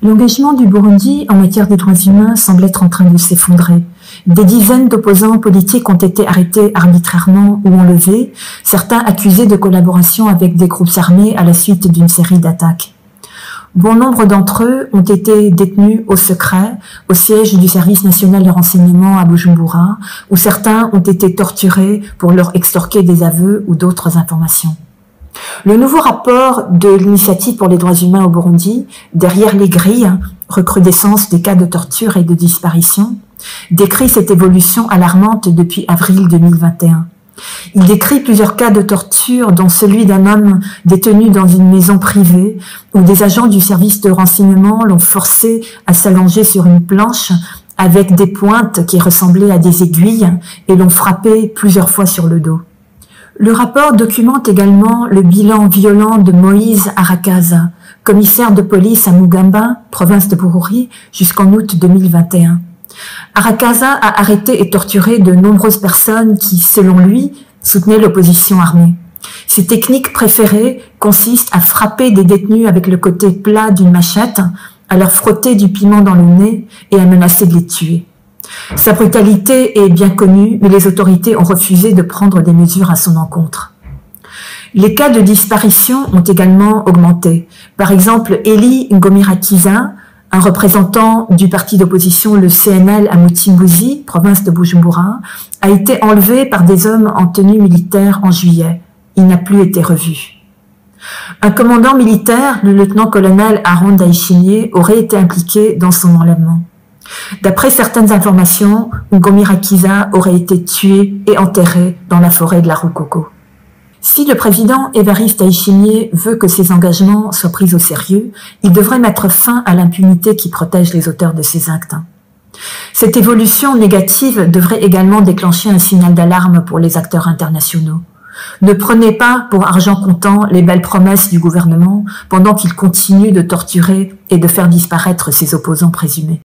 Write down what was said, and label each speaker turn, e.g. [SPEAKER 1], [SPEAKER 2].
[SPEAKER 1] L'engagement du Burundi en matière des droits humains semble être en train de s'effondrer. Des dizaines d'opposants politiques ont été arrêtés arbitrairement ou enlevés, certains accusés de collaboration avec des groupes armés à la suite d'une série d'attaques. Bon nombre d'entre eux ont été détenus au secret, au siège du service national de renseignement à Bujumbura, où certains ont été torturés pour leur extorquer des aveux ou d'autres informations. Le nouveau rapport de l'Initiative pour les droits humains au Burundi, Derrière les grilles, recrudescence des cas de torture et de disparition, décrit cette évolution alarmante depuis avril 2021. Il décrit plusieurs cas de torture, dont celui d'un homme détenu dans une maison privée, où des agents du service de renseignement l'ont forcé à s'allonger sur une planche avec des pointes qui ressemblaient à des aiguilles et l'ont frappé plusieurs fois sur le dos. Le rapport documente également le bilan violent de Moïse Arakaza, commissaire de police à Mugamba, province de Bururi, jusqu'en août 2021. Arakaza a arrêté et torturé de nombreuses personnes qui, selon lui, soutenaient l'opposition armée. Ses techniques préférées consistent à frapper des détenus avec le côté plat d'une machette, à leur frotter du piment dans le nez et à menacer de les tuer. Sa brutalité est bien connue, mais les autorités ont refusé de prendre des mesures à son encontre. Les cas de disparition ont également augmenté. Par exemple, Eli Ngomirakiza, un représentant du parti d'opposition, le CNL à Mutimbuzi, province de Bujumbura, a été enlevé par des hommes en tenue militaire en juillet. Il n'a plus été revu. Un commandant militaire, le lieutenant-colonel Aaron Daishimie, aurait été impliqué dans son enlèvement. D'après certaines informations, Ngomirakiza aurait été tué et enterré dans la forêt de la Rukoko. Si le président Évariste Ndayishimiye veut que ses engagements soient pris au sérieux, il devrait mettre fin à l'impunité qui protège les auteurs de ces actes. Cette évolution négative devrait également déclencher un signal d'alarme pour les acteurs internationaux. Ne prenez pas pour argent comptant les belles promesses du gouvernement pendant qu'il continue de torturer et de faire disparaître ses opposants présumés.